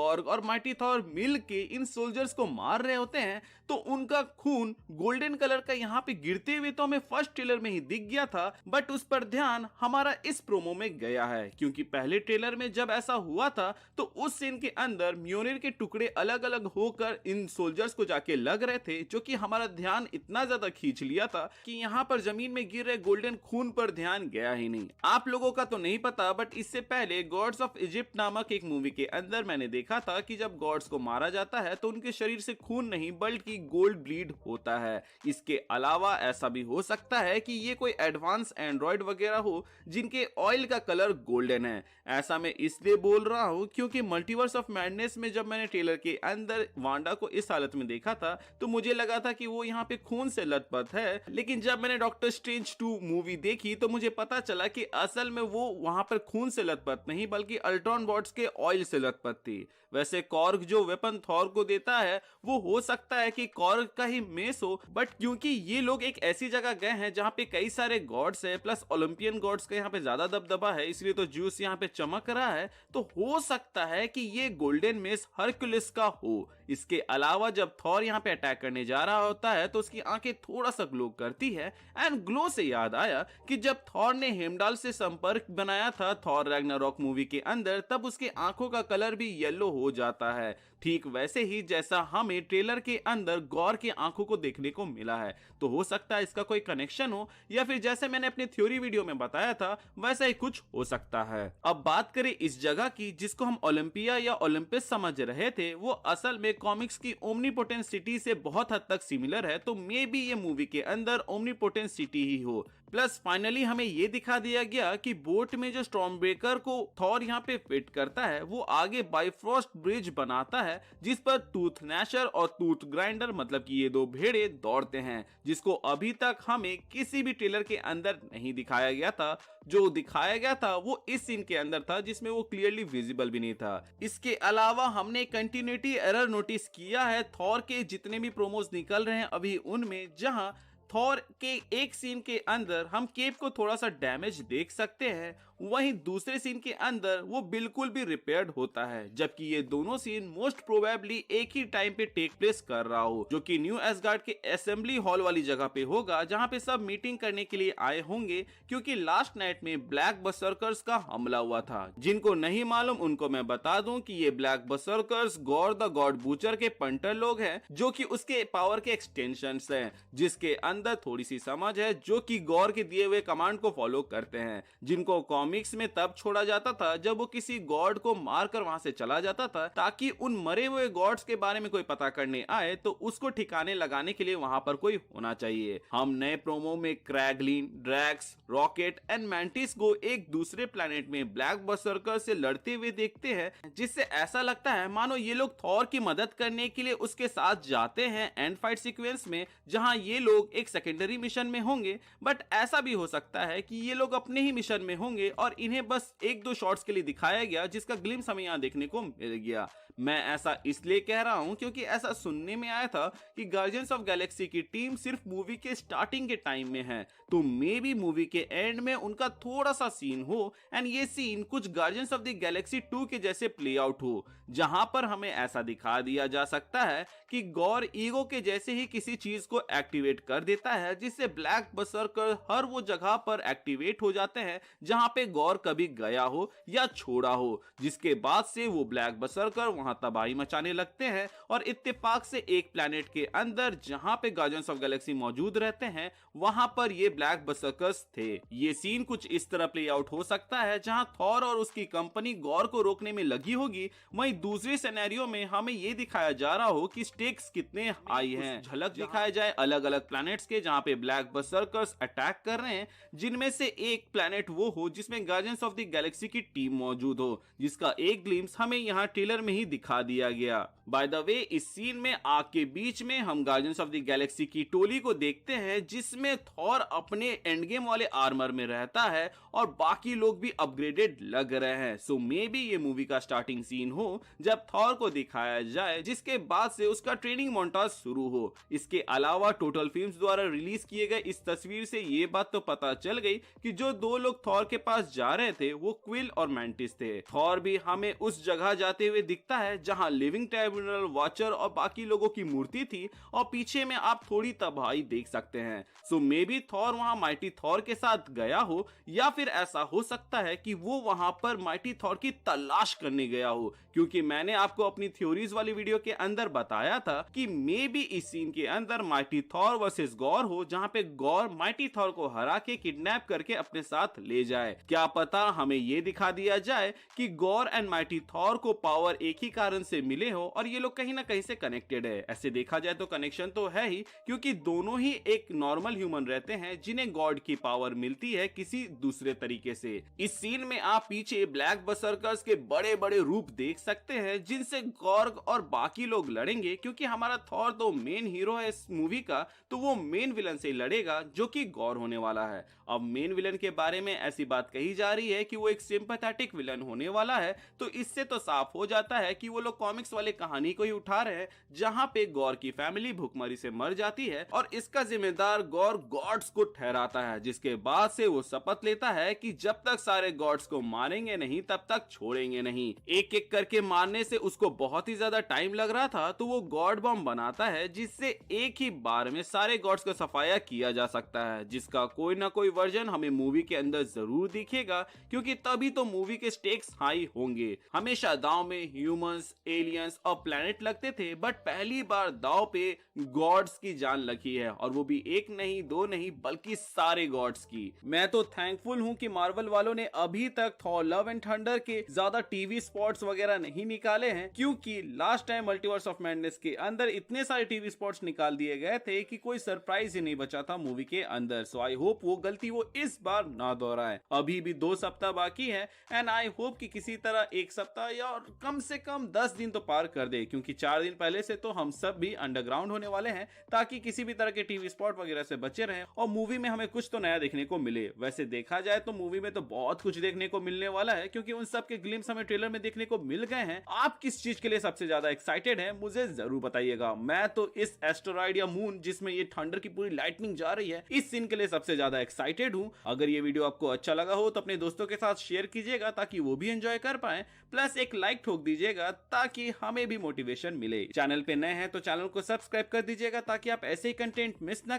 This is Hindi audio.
कॉर्ग और माइटी थॉर मिल के इन सोल्जर्स को मार रहे होते हैं तो उनका खून गोल्डन कलर का यहाँ पे गिरते हुए तो हमें फर्स्ट ट्रेलर में ही दिख गया था, बट उस पर ध्यान हमारा इस प्रोमो में गया है क्योंकि पहले ट्रेलर में जब ऐसा हुआ था तो उस सीन के अंदर म्योनिर के टुकड़े अलग अलग होकर इन सोल्जर्स को जाके लग रहे थे, जो कि हमारा ध्यान इतना ज्यादा खींच लिया था कि यहाँ पर जमीन में गिर रहे गोल्डन खून पर ध्यान गया ही नहीं। आप लोगों का तो नहीं पता, बट इससे पहले गॉड्स ऑफ इजिप्ट नामक एक मूवी के अंदर मैंने देखा था कि जब गॉड्स को मारा जाता है तो उनके शरीर से खून नहीं बल्कि गोल्ड ब्लीड होता है। इसके अलावा ऐसा भी हो सकता है कि ये कोई एडवांस एंड्रॉइड वगैरह हो जिनके ऑयल का कलर गोल्डन है। ऐसा मैं इसलिए बोल रहा हूं क्योंकि मल्टीवर्स ऑफ मैडनेस में जब मैंने ट्रेलर के अंदर वांडा को इस हालत में देखा था तो मुझे लगा था कि वो यहाँ पे खून से लथपथ है, लेकिन जब मैंने डॉक्टर स्ट्रेंज 2 मूवी देखी तो मुझे पता चला कि असल में वो वहां पर खून से लथपथ नहीं बल्कि अल्ट्रॉन बॉट्स के ऑयल से लथपथ थी। वैसे कॉर्ग जो वेपन थॉर को देता है वो हो सकता है कि कॉर्ग का ही मेस हो, बट क्योंकि ये लोग एक ऐसी जगह गए हैं जहां पे कई सारे गॉड्स है प्लस ओलंपियन गॉड्स का यहाँ पे ज्यादा दबदबा है, इसलिए तो ज्यूस यहाँ पे चमक रहा है, तो हो सकता है कि ये गोल्डन मेस हरक्यूलिस का हो। इसके अलावा जब थॉर यहाँ पे अटैक करने जा रहा होता है तो उसकी आंखें थोड़ा सा ग्लो करती है, एंड ग्लो से याद आया कि जब थॉर ने हेमडाल से संपर्क बनाया था थॉर रैग्नारॉक मूवी के अंदर, तब उसके आंखों का कलर भी येलो हो जाता है, ठीक वैसे ही जैसा हमें ट्रेलर के अंदर गौर की आंखों को देखने को मिला है। तो हो सकता है इसका कोई कनेक्शन हो, या फिर जैसे मैंने अपनी थ्योरी वीडियो में बताया था वैसा ही कुछ हो सकता है। अब बात करें इस जगह की जिसको हम ओलंपिया या ओलंपिस समझ रहे थे, वो असल में कॉमिक्स की ओमनीपोटेंट सिटी से बहुत हद तक सिमिलर है, तो मे बी ये मूवी के अंदर ओमनीपोटेंट सिटी ही हो। प्लस फाइनली हमें ये दिखा दिया गया कि बोट में जो स्टॉर्म ब्रेकर को थॉर यहाँ पे फिट करता है वो आगे बाइफ्रॉस्ट ब्रिज बनाता है जिस पर टूथ नैशर और टूथ ग्राइंडर मतलब कि ये दो भेड़े दौड़ते हैं, जिसको अभी तक हमें किसी भी ट्रेलर के अंदर नहीं दिखाया गया था। जो दिखाया गया था वो इस सीन के अंदर था जिसमें वो क्लियरली विजिबल भी नहीं था। इसके अलावा हमने कंटिन्यूटी एरर नोटिस किया है थॉर के जितने भी प्रोमोज निकल रहे हैं अभी उनमें, जहां थॉर के एक सीन के अंदर हम केप को थोड़ा सा डैमेज देख सकते हैं, वहीं दूसरे सीन के अंदर वो बिल्कुल भी रिपेयर्ड होता है, जबकि ये दोनों सीन मोस्ट प्रोबेबली एक ही टाइम पे टेक प्लेस कर रहा हो, जो कि न्यू एसगार्ड के असेंबली हॉल वाली जगह पे होगा जहां पे सब मीटिंग करने के लिए आए होंगे, क्योंकि लास्ट नाइट में ब्लैक बर्सर्कर्स का हमला हुआ था। जिनको नहीं मालूम उनको मैं बता दूं कि ये Black Berserkers Gorr the God Butcher के पंटर लोग हैं, जो कि उसके पावर के एक्सटेंशंस हैं, जिसके अंदर थोड़ी सी समझ है, जो कि गॉर के दिए हुए कमांड को फॉलो करते हैं, जिनको कॉमिक्स में तब छोड़ा जाता था जब वो किसी गॉड को मारकर वहां से चला जाता था, ताकि उन मरे हुए गॉड्स के बारे में कोई पता करने आए तो उसको ठिकाने लगाने के लिए वहां पर कोई होना चाहिए। हम नए प्रोमो में क्रैगलिन, ड्रैक्स, रॉकेट एंड मैंटिस को एक दूसरे प्लेनेट में ब्लैक बर्सर्कर से लड़ते हुए देखते हैं, जिससे ऐसा लगता है मानो ये लोग थॉर की मदद करने के लिए उसके साथ जाते हैं एंड फाइट सीक्वेंस में, जहां ये लोग एक सेकेंडरी मिशन में होंगे, बट ऐसा भी हो सकता है कि ये लोग अपने ही मिशन में होंगे और इन्हें बस एक दो शॉट्स के लिए दिखाया गया, जिसका ग्लिम्स हमें यहां देखने को मिल गया। मैं ऐसा इसलिए कह रहा हूं क्योंकि ऐसा सुनने में आया था कि गार्डियंस ऑफ गैलेक्सी की टीम सिर्फ मूवी के स्टार्टिंग के टाइम में है, तो मे बी मूवी के एंड में उनका थोड़ा सा सीन हो एंड ये सीन कुछ गार्डियंस ऑफ द गैलेक्सी 2 के जैसे प्ले आउट हो, जहां पर हमें ऐसा दिखा दिया जा सकता है कि गॉर ईगो के जैसे ही किसी चीज को एक्टिवेट कर देता है, जिससे ब्लैक बर्सर्कर हर वो जगह पर एक्टिवेट हो जाते हैं जहां पे गॉर कभी गया हो या छोड़ा हो, जिसके बाद से वो ब्लैक बर्सर्कर वहां तबाही मचाने लगते हैं और इत्तेफाक से एक प्लेनेट के अंदर जहां पे गार्डियंस ऑफ गैलेक्सी मौजूद रहते हैं वहां पर ये ब्लैक बर्सर्कर्स थे। ये सीन कुछ इस तरह प्ले आउट हो सकता है जहां थॉर और उसकी कंपनी गॉर को रोकने में लगी होगी, वहीं दूसरे सिनेरियो में हमें ये दिखाया जा रहा हो कि स्टेक्स कितने हाई हैं। झलक दिखाया जाए अलग अलग प्लैनेट्स के जहां पे ब्लैक बर्सर्कर्स अटैक कर रहे हैं, जिनमें से एक प्लैनेट वो हो जिसमें गार्डियंस ऑफ द गैलेक्सी की टीम मौजूद हो, जिसका एक ग्लिम्स हमें यहाँ ट्रेलर में ही दिखा दिया गया। बाय द वे इस सीन में आग के बीच में हम गार्डियंस ऑफ द गैलेक्सी की टोली को देखते हैं, जिसमें थॉर अपने एंड गेम वाले आर्मर में रहता है और बाकी लोग भी अपग्रेडेड लग रहे हैं। सो मे बी ये मूवी का स्टार्टिंग सीन हो जब थॉर को दिखाया जाए, जिसके बाद से उसका ट्रेनिंग मोन्टाज शुरू हो। इसके अलावा टोटल फिल्म्स द्वारा द्वारा रिलीज किए गए इस तस्वीर से ये बात तो पता चल गई कि जो दो लोग थॉर के पास जा रहे थे वो क्विल और मैंटिस थे। थॉर भी हमें उस जगह जाते हुए दिखता है जहां लिविंग ट्राइब्यूनल, वॉचर और बाकी लोगों की मूर्ति थी और पीछे में आप थोड़ी तबाही देख सकते हैं। सो मे बी थॉर वहां माइटी थॉर के साथ गया हो, या फिर ऐसा हो सकता है कि वो वहां पर माइटी थॉर की तलाश करने गया हो, क्योंकि मैंने आपको अपनी थ्योरीज वाली वीडियो के अंदर बताया था कि मे बी इस सीन के अंदर माइटी थॉर वर्सेस गॉर हो, जहां पे गॉर माइटी थॉर को हरा के किडनैप करके अपने साथ ले जाए। क्या पता हमें ये दिखा दिया जाए कि गॉर एंड माइटी थॉर को पावर एक ही कारण से मिले हो और ये लोग कहीं ना कहीं से कनेक्टेड है। ऐसे देखा जाए तो कनेक्शन तो है ही, क्योंकि दोनों ही एक नॉर्मल ह्यूमन रहते हैं जिन्हें गॉड की पावर मिलती है किसी दूसरे तरीके से। इस सीन में आप पीछे ब्लैक बर्सर्कर्स के बड़े बड़े रूप देख सकते हैं जिनसे गॉर्ग और बाकी लोग लड़ेंगे, क्योंकि हमारा थॉर तो मेन हीरो है इस मूवी का, तो वो मेन विलन से लड़ेगा जो कि गॉर होने वाला है। अब मेन विलन के बारे में ऐसी बात कही जा रही है कि वो एक सिंपैथेटिक विलन होने वाला है, तो इससे तो साफ हो जाता है कि वो लोग कॉमिक्स वाले कहानी को ही उठा रहे हैं जहां पे गॉर की फैमिली भूखमरी से मर जाती है और इसका जिम्मेदार गॉर गॉड्स को ठहराता है, जिसके बाद से वो शपथ लेता है कि जब तक सारे गॉड्स को मारेंगे नहीं तब तक छोड़ेंगे नहीं। एक एक करके मारने से उसको बहुत ही ज्यादा टाइम लग रहा था, तो वो गॉड बॉम्ब बनाता है जिससे एक ही बार में सारे गॉड्स का सफाया किया जा सकता है, जिसका कोई ना कोई वर्जन हमें मूवी के अंदर जरूर दिखेगा, क्योंकि तभी तो मूवी के स्टेक्स हाई होंगे। हमेशा दांव में ह्यूमंस, एलियंस और प्लेनेट लगते थे, बट पहली बार दांव पे गॉड्स की जान लगी है, और वो भी एक नहीं दो नहीं बल्कि सारे गॉड्स की। मैं तो थैंकफुल हूं कि मार्वल वालों ने अभी तक थॉर लव एंड थंडर के ज्यादा टीवी स्पॉट्स वगैरह नहीं निकाले हैं, क्योंकि last time multiverse of madness के अंदर इतने सारे टीवी स्पॉट्स निकाल दिए गए थे कि कोई सरप्राइज ही नहीं बचा था मूवी के अंदर। सो आई होप वो गलती वो इस बार ना दोहराए। अभी भी 2 सप्ताह बाकी है एंड आई होप कि किसी तरह 1 सप्ताह या और कम से कम 10 दिन तो पार कर दे, क्योंकि 4 दिन पहले से तो हम सब भी अंडरग्राउंड होने वाले हैं, ताकि किसी भी तरह के टीवी स्पॉट वगैरह से बचे रहें और मूवी में हमें कुछ तो नया देखने को मिले। वैसे देखा जाए तो मूवी में तो बहुत कुछ देखने को मिलने वाला है, क्योंकि उन सब के ग्लिम्स हमें ट्रेलर में देखने को मिल गए हैं। आप किस चीज के लिए सबसे ज्यादा एक्साइटेड हैं मुझे जरूर बताइएगा। मैं तो इस एस्टेरॉइड या मून जिसमें ये थंडर की पूरी लाइटनिंग जा रही है, इस सीन के लिए सबसे ज्यादा एक्साइटेड हूं। अगर ये वीडियो आपको अच्छा लगा हो तो अपने दोस्तों के साथ शेयर कीजिएगा ताकि वो भी एंजॉय कर पाए, प्लस एक लाइक ठोक दीजिएगा ताकि हमें भी मोटिवेशन मिले। चैनल पे नए हैं तो चैनल को सब्सक्राइब कर दीजिएगा ताकि आप ऐसे ही कंटेंट मिस ना